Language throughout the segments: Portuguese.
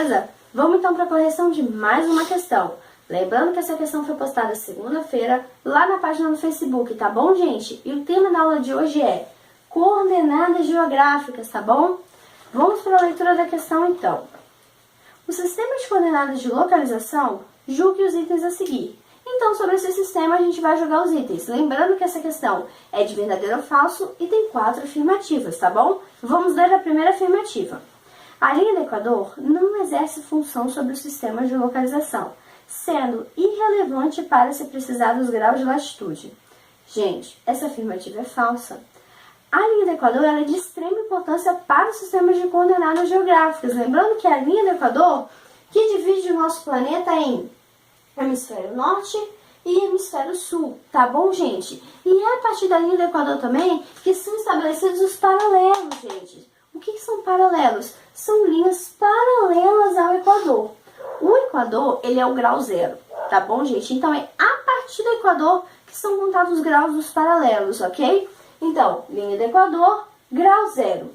Beleza? Vamos então para a correção de mais uma questão. Lembrando que essa questão foi postada segunda-feira lá na página do Facebook, tá bom, gente? E o tema da aula de hoje é coordenadas geográficas, tá bom? Vamos para a leitura da questão então. O sistema de coordenadas de localização julgue os itens a seguir. Então, sobre esse sistema, a gente vai jogar os itens. Lembrando que essa questão é de verdadeiro ou falso e tem 4 afirmativas, tá bom? Vamos ler a primeira afirmativa. A linha do Equador não exerce função sobre o sistema de localização, sendo irrelevante para se precisar dos graus de latitude. Gente, essa afirmativa é falsa. A linha do Equador é de extrema importância para os sistemas de coordenadas geográficas. Lembrando que a linha do Equador que divide o nosso planeta em hemisfério norte e hemisfério sul, tá bom, gente? E é a partir da linha do Equador também que são estabelecidos os paralelos, gente. O que são paralelos? São linhas paralelas ao Equador. O Equador, ele é o grau zero, tá bom, gente? Então, é a partir do Equador que são contados os graus dos paralelos, ok? Então, linha do Equador, grau zero.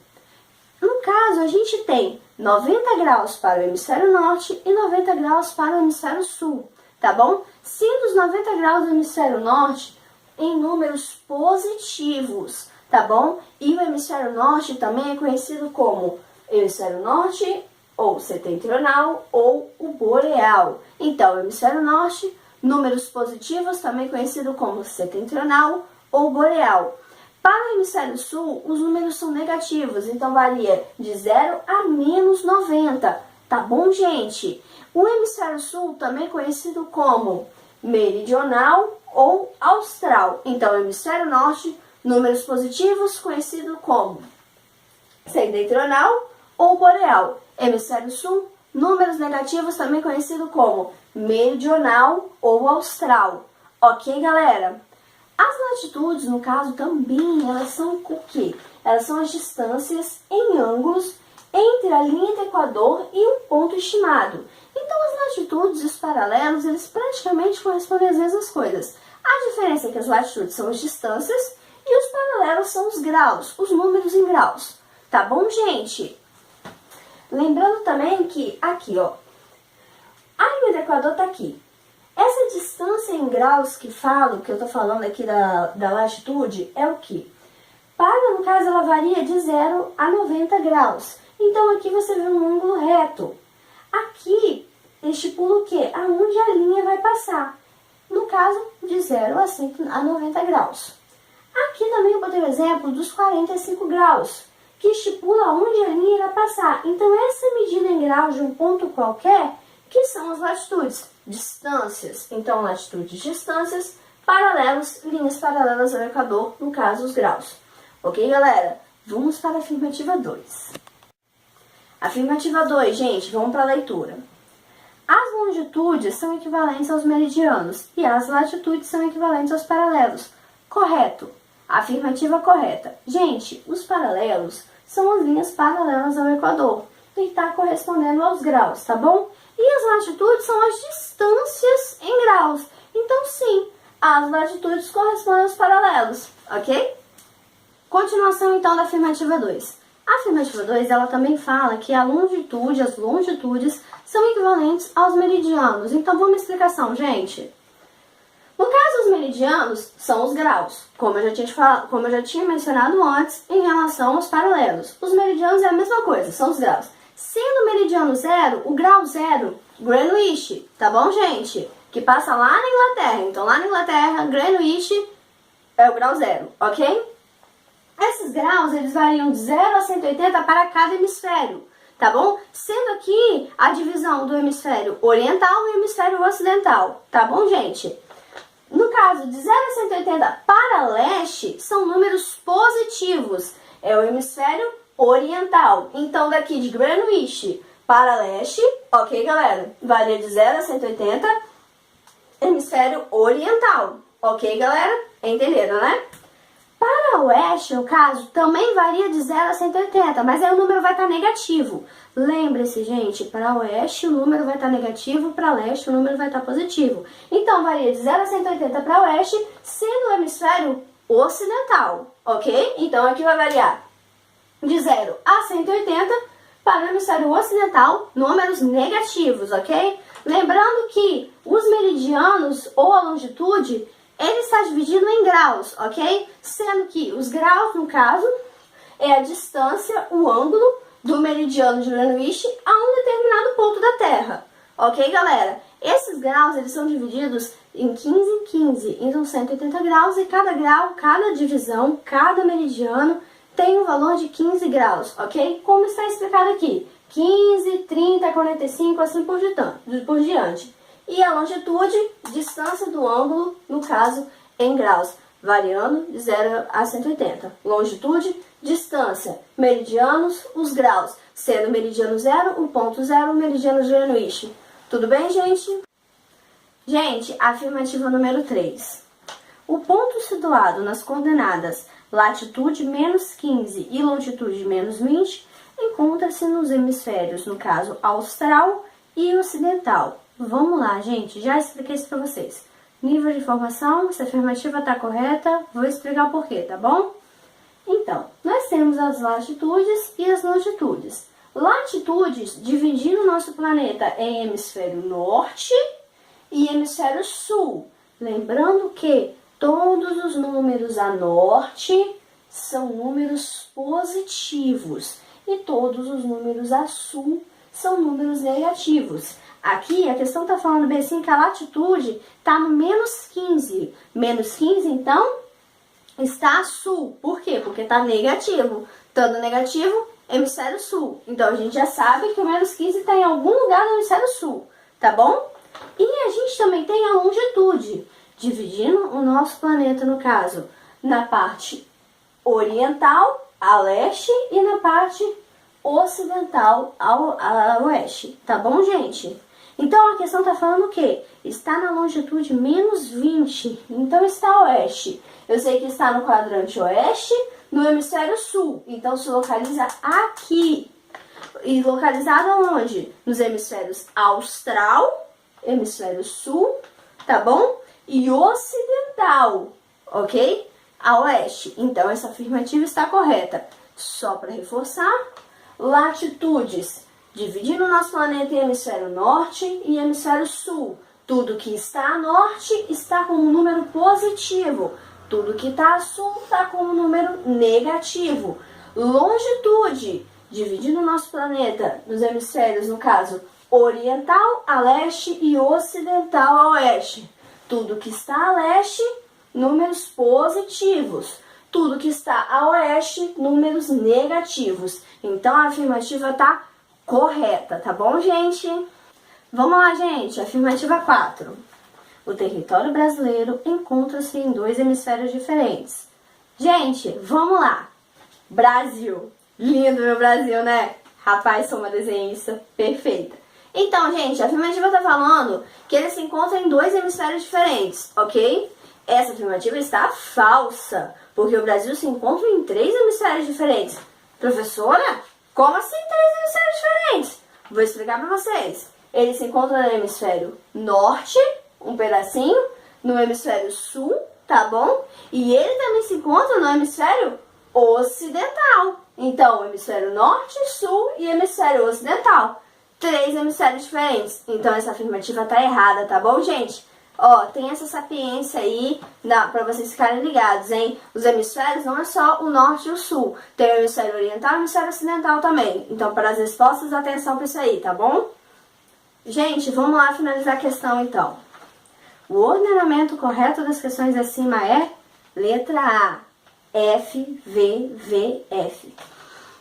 No caso, a gente tem 90 graus para o hemisfério norte e 90 graus para o hemisfério sul, tá bom? Sendo os 90 graus do hemisfério norte em números positivos, tá bom? E o hemisfério norte também é conhecido como hemisfério norte ou setentrional ou o boreal. Então, hemisfério norte, números positivos, também conhecido como setentrional ou boreal. Para o hemisfério sul, os números são negativos, então varia de 0 a menos 90, tá bom, gente? O hemisfério sul também é conhecido como meridional ou austral. Então, hemisfério norte, números positivos, conhecido como setentrional ou boreal. Hemisfério sul, números negativos, também conhecido como meridional ou austral. Ok, galera? As latitudes, no caso, também, elas são o quê? Elas são as distâncias em ângulos entre a linha do Equador e um ponto estimado. Então, as latitudes e os paralelos, eles praticamente correspondem às mesmas coisas. A diferença é que as latitudes são as distâncias e os paralelos são os graus, os números em graus. Tá bom, gente? Lembrando também que aqui, ó, a linha do Equador tá aqui. Essa distância em graus que eu tô falando aqui da latitude, é o quê? No caso, ela varia de 0 a 90 graus. Então, aqui você vê um ângulo reto. Aqui, estipula o quê? Aonde a linha vai passar. No caso, de 0 a 90 graus. Aqui também eu botei o exemplo dos 45 graus, que estipula onde a linha irá passar. Então, essa medida em graus de um ponto qualquer, que são as latitudes, distâncias. Então, latitudes, distâncias, paralelos, linhas paralelas ao Equador, no caso, os graus. Ok, galera? Vamos para a afirmativa 2. Afirmativa 2, gente, vamos para a leitura. As longitudes são equivalentes aos meridianos e as latitudes são equivalentes aos paralelos. Correto. Afirmativa correta. Gente, os paralelos são as linhas paralelas ao Equador e está correspondendo aos graus, tá bom? E as latitudes são as distâncias em graus. Então, sim, as latitudes correspondem aos paralelos, ok? Continuação, então, da afirmativa 2. A afirmativa 2, ela também fala que as longitudes são equivalentes aos meridianos. Então, vamos à explicação, gente. No caso, os meridianos são os graus, como eu já tinha mencionado antes, em relação aos paralelos. Os meridianos é a mesma coisa, são os graus. Sendo o meridiano 0, o grau 0, Greenwich, tá bom, gente? Que passa lá na Inglaterra. Então, lá na Inglaterra, Greenwich é o grau 0, ok? Esses graus, eles variam de 0 a 180 para cada hemisfério, tá bom? Sendo aqui a divisão do hemisfério oriental e hemisfério ocidental, tá bom, gente? No caso, de 0 a 180 para leste, são números positivos. É o hemisfério oriental. Então, daqui de Greenwich para leste, ok, galera? Varia de 0 a 180, hemisfério oriental. Ok, galera? Entenderam, né? Para oeste, no caso, também varia de 0 a 180, mas aí o número vai estar negativo. Lembre-se, gente, para oeste o número vai estar negativo, para leste o número vai estar positivo. Então, varia de 0 a 180 para oeste, sendo o hemisfério ocidental, ok? Então, aqui vai variar de 0 a 180 Para o hemisfério ocidental, números negativos, ok? Lembrando que os meridianos ou a longitude, ele está dividido em graus, ok? Sendo que os graus, no caso, é a distância, o ângulo do meridiano de Greenwich a um determinado ponto da Terra. Ok, galera? Esses graus, eles são divididos em 15 em 15, então 180 graus, e cada grau, cada divisão, cada meridiano tem um valor de 15 graus, ok? Como está explicado aqui, 15, 30, 45, assim por diante. E a longitude, distância do ângulo, no caso, em graus, variando de 0 a 180. Longitude, distância, meridianos, os graus, sendo meridiano 0, o ponto 0, meridiano de Greenwich. Tudo bem, gente? Gente, afirmativa número 3. O ponto situado nas coordenadas latitude menos 15 e longitude menos 20 encontra-se nos hemisférios, no caso, austral e ocidental. Vamos lá, gente, já expliquei isso para vocês. Nível de informação, se a afirmativa está correta, vou explicar o porquê, tá bom? Então, nós temos as latitudes e as longitudes. Latitudes dividindo o nosso planeta em hemisfério norte e hemisfério sul. Lembrando que todos os números a norte são números positivos e todos os números a sul são números negativos. Aqui a questão está falando bem assim que a latitude está no menos 15. Menos 15, então, está a sul. Por quê? Porque está negativo. Estando negativo, hemisfério sul. Então a gente já sabe que o menos 15 está em algum lugar do hemisfério sul. Tá bom? E a gente também tem a longitude, dividindo o nosso planeta, no caso, na parte oriental, a leste, e na parte ocidental, a oeste. Tá bom, gente? Então, a questão está falando o quê? Está na longitude menos 20, então está a oeste. Eu sei que está no quadrante oeste, no hemisfério sul, então se localiza aqui. E localizada onde? Nos hemisférios austral, hemisfério sul, tá bom? E ocidental, ok? A oeste. Então, essa afirmativa está correta. Só para reforçar, latitudes, dividindo o nosso planeta em hemisfério norte e hemisfério sul. Tudo que está a norte está com um número positivo. Tudo que está a sul está com um número negativo. Longitude, dividindo o nosso planeta nos hemisférios, no caso, oriental a leste e ocidental a oeste. Tudo que está a leste, números positivos. Tudo que está a oeste, números negativos. Então, a afirmativa está correta, tá bom, gente? Vamos lá, gente. Afirmativa 4. O território brasileiro encontra-se em 2 hemisférios diferentes. Gente, vamos lá. Brasil. Lindo, meu Brasil, né? Rapaz, sou uma desenhista perfeita. Então, gente, a afirmativa está falando que ele se encontra em 2 hemisférios diferentes, ok? Essa afirmativa está falsa, porque o Brasil se encontra em 3 hemisférios diferentes. Professora, como assim 3 hemisférios diferentes? Vou explicar para vocês. Ele se encontra no hemisfério norte, um pedacinho, no hemisfério sul, tá bom? E ele também se encontra no hemisfério ocidental. Então, hemisfério norte, sul e hemisfério ocidental. 3 hemisférios diferentes. Então, essa afirmativa tá errada, tá bom, gente? Ó, tem essa sapiência aí pra vocês ficarem ligados, hein? Os hemisférios não é só o norte e o sul. Tem o hemisfério oriental e o hemisfério ocidental também. Então, para as respostas, atenção pra isso aí, tá bom? Gente, vamos lá finalizar a questão, então. O ordenamento correto das questões acima é letra A. F, V, V, F.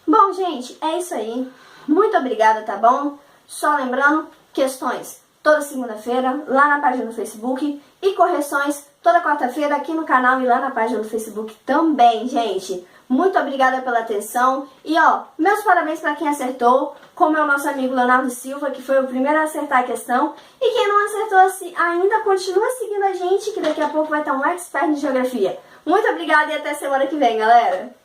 Bom, gente, é isso aí. Muito obrigada, tá bom? Só lembrando, questões toda segunda-feira lá na página do Facebook e correções toda quarta-feira aqui no canal e lá na página do Facebook também, gente. Muito obrigada pela atenção e, ó, meus parabéns para quem acertou, como é o nosso amigo Leonardo Silva, que foi o primeiro a acertar a questão. E quem não acertou ainda, continua seguindo a gente, que daqui a pouco vai estar um expert em geografia. Muito obrigada e até semana que vem, galera!